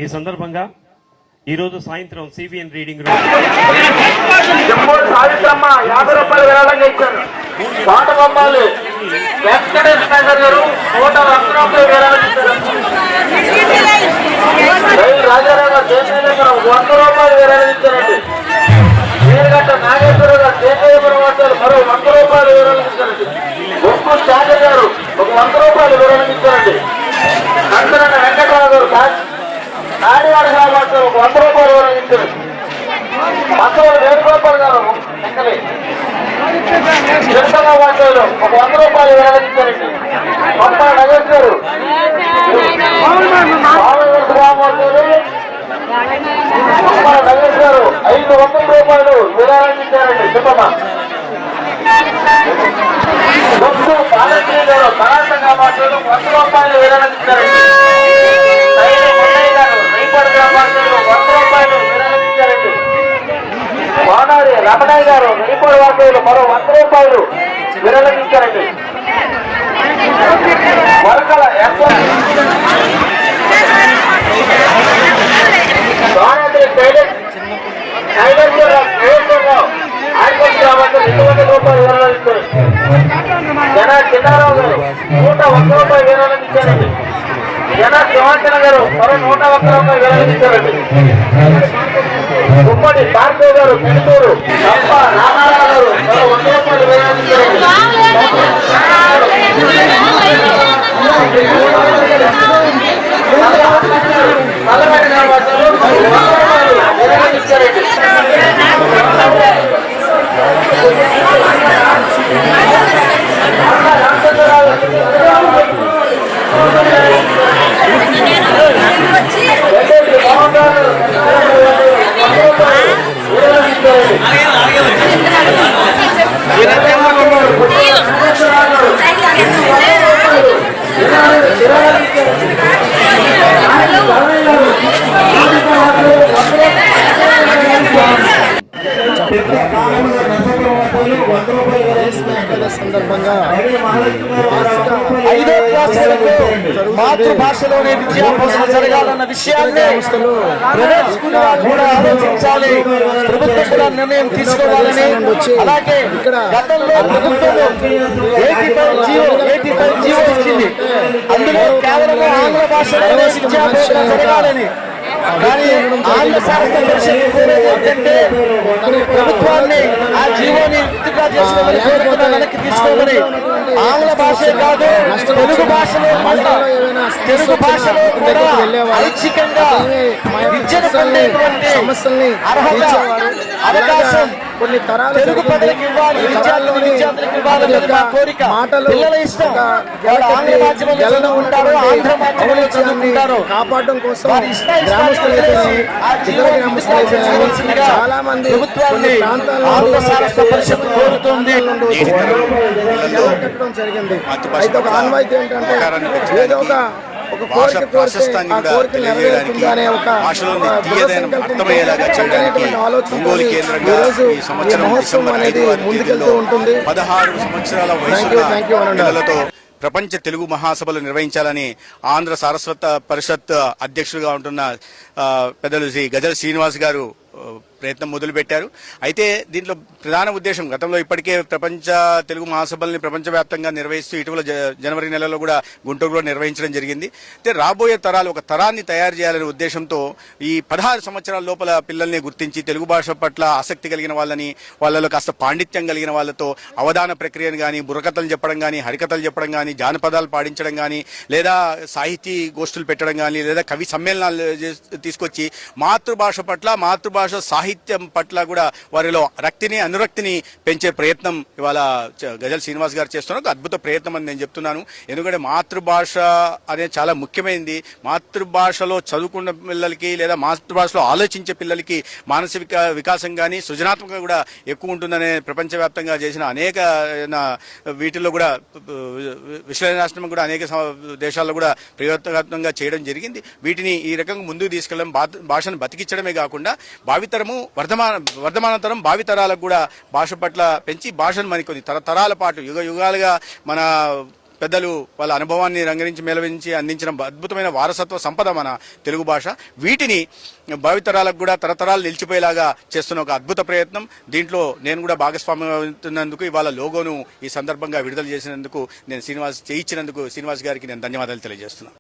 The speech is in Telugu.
ఈ సందర్భంగా ఈరోజు సాయంత్రం సిబిఎన్ రీడింగ్ రూమ్ సావిత్రమ్మ 50 రూపాయలు విరాళంగా ఇచ్చారు. పాటబొమ్మాలు వెంకటేష్ నగర్ గారు 100 రూపాయలు విరాళం ఇచ్చారు. రాజారావు గారు దేశపురం 100 రూపాయలు విరాళం ఇచ్చారండి. వీరగట్ట నాగేశ్వరరావు గారు దేశపురం వార్తలు మరో 100 రూపాయలు విరాళం ఇచ్చారండి. బొక్కు శాఖర్ గారు ఒక 100 రూపాయలు విరాళం ఇచ్చారండి. కందరన్న వెంకటరావు గారు నాడివాడ వార్తలు ఒక 100 రూపాయలు విరాళం ఇచ్చారు. పక్కవాళ్ళు వేణుగోపాల్ గారు చిరుతల వార్తలు ఒక 100 రూపాయలు విరాళించారండి. పంప నగేష్ గారు నగేష్ గారు 500 రూపాయలు విరాళించారండి. చెప్పమ్మ బాలశ్రీ గారు కళాంతంగా మాట్లాడు 100 రూపాయలు విరాళించారండి. రైపాడు గ్రామాలు 100 రూపాయలు విరాళించారండి. వానారి రమణయ్య గారు రైపాడు వార్తలు మరో 100 రూపాయలు విరాళించారండి. వర్కల జన చిన్నారావు గారు 101 రూపాయలు విరాళించారండి. జన సింహాచన గారు మరో 101 రూపాయలు విరాళించారండి. ఉమ్మడి భార్గవ్ గారు పెంటూరు తప్ప రామారావు గారు మరో 100 రూపాయలు విరాళించారండి. నల్లబడి గ్రామాలు 100 రూపాయలు విరాళించారండి. సందర్భంగా 5వ క్లాసులకు మాతృభాషలోనే విద్యాభ్యాసం జరగాలన్న విషయాన్ని ప్రైవేట్ స్కూల్ కూడా ఆలోచించాలి. ప్రభుత్వం కూడా నిర్ణయం తీసుకోవాలని, అలాగే గతంలో ప్రభుత్వం 85 జీవో ఇచ్చింది. అందులో కేవలం ఆంగ్ల భాషలోనే విద్యాభ్యాసం జరగాలని. కానీ ఆంధ్ర శాస్త్ర పరిషత్ కోరేది ఏంటంటే ప్రభుత్వాన్ని ఆ జీవోని విత్డ్రా చేసుకోమని వెనక్కి తీసుకోమని. ఆంగ్ల భాషే కాదు తెలుగు భాషలో కూడా ఐచ్ఛికంగా విద్యను పొందేటువంటి అర్హత అవకాశం కొన్ని తరాలు తెలుగు ప్రజలకు ఇవ్వాలి, విద్యార్థులకు ఇవ్వాలని మా కోరిక. పిల్లల ఇష్టం, ఆంగ్ల మాధ్యమంలో ఉంటారో ఆంధ్ర మాధ్యమంలో చదువుకుంటారో కాపాడడం కోసం చాలా మంది ప్రభుత్వాన్ని ఆంధ్ర శాస్త్ర పరిషత్ కోరుతుంది కట్టడం జరిగింది. అయితే ఒక ఆన్వాయితీ ఏంటంటే ఏదో ఒక కోరిక ప్రాశస్త్యాన్ని కూడా తెలియజేయడానికి, భాషలోని తీయదైన అర్థమయ్యేలాగా చేయడానికి ఒంగోలు కేంద్రంగా ఈ సంవత్సరం డిసెంబర్ 5వ ఉంటుంది. 16 సంవత్సరాల వయసున్న పిల్లలతో ప్రపంచ తెలుగు మహాసభలు నిర్వహించాలని ఆంధ్ర సారస్వత పరిషత్ అధ్యక్షుడిగా ఉంటున్న పెద్దలు శ్రీ గజల్ శ్రీనివాస్ గారు ప్రయత్నం మొదలుపెట్టారు. అయితే దీంట్లో ప్రధాన ఉద్దేశం గతంలో ఇప్పటికే ప్రపంచ తెలుగు మహాసభల్ని ప్రపంచవ్యాప్తంగా నిర్వహిస్తూ ఇటీవల జనవరి నెలలో కూడా గుంటూరులో నిర్వహించడం జరిగింది. అయితే రాబోయే తరాలు ఒక తరాన్ని తయారు చేయాలనే ఉద్దేశంతో ఈ 16 సంవత్సరాల లోపల పిల్లల్ని గుర్తించి తెలుగు భాష పట్ల ఆసక్తి కలిగిన వాళ్ళని, వాళ్ళలో కాస్త పాండిత్యం కలిగిన వాళ్ళతో అవధాన ప్రక్రియను కానీ, బుర్రకథలు చెప్పడం కానీ, హరికథలు చెప్పడం కానీ, జానపదాలు పాడించడం కానీ, లేదా సాహితీ గోష్ఠులు పెట్టడం కానీ, లేదా కవి సమ్మేళనాలు తీసుకొచ్చి మాతృభాష పట్ల, మాతృభాష సాహిత్యం పట్ల కూడా వారిలో రక్తిని, అనురక్తిని పెంచే ప్రయత్నం ఇవాళ గజల్ శ్రీనివాస్ గారు చేస్తున్నారు. ఒక అద్భుత ప్రయత్నం అని నేను చెప్తున్నాను. ఎందుకంటే మాతృభాష అనేది చాలా ముఖ్యమైనది. మాతృభాషలో చదువుకున్న పిల్లలకి లేదా మాతృభాషలో ఆలోచించే పిల్లలకి మానసిక వికాసం కానీ సృజనాత్మకంగా కూడా ఎక్కువ ఉంటుందనే ప్రపంచవ్యాప్తంగా చేసిన అనేక వీటిల్లో కూడా విశ్లేషణాత్మకంగా కూడా అనేక దేశాల్లో కూడా ప్రయోగాత్మకంగా చేయడం జరిగింది. వీటిని ఈ రకంగా ముందుకు తీసుకెళ్ళడం, భాషను బతికించడమే కాకుండా భావితరము వర్ధమానతరం భావితరాలకు కూడా భాష పట్ల పెంచి భాషను మరికొన్ని తరాల పాటు యుగాలుగా మన పెద్దలు వాళ్ళ అనుభవాన్ని రంగరించి మేళవించి అందించిన అద్భుతమైన వారసత్వ సంపద మన తెలుగు భాష. వీటిని భావితరాలకు కూడా తరతరాలు నిలిచిపోయేలాగా చేస్తున్న ఒక అద్భుత ప్రయత్నం. దీంట్లో నేను కూడా భాగస్వామ్యం అవుతున్నందుకు, ఇవాళ లోగోను ఈ సందర్భంగా విడుదల చేసినందుకు, నేను శ్రీనివాస్ చేయించినందుకు శ్రీనివాస్ గారికి నేను ధన్యవాదాలు తెలియజేస్తున్నాను.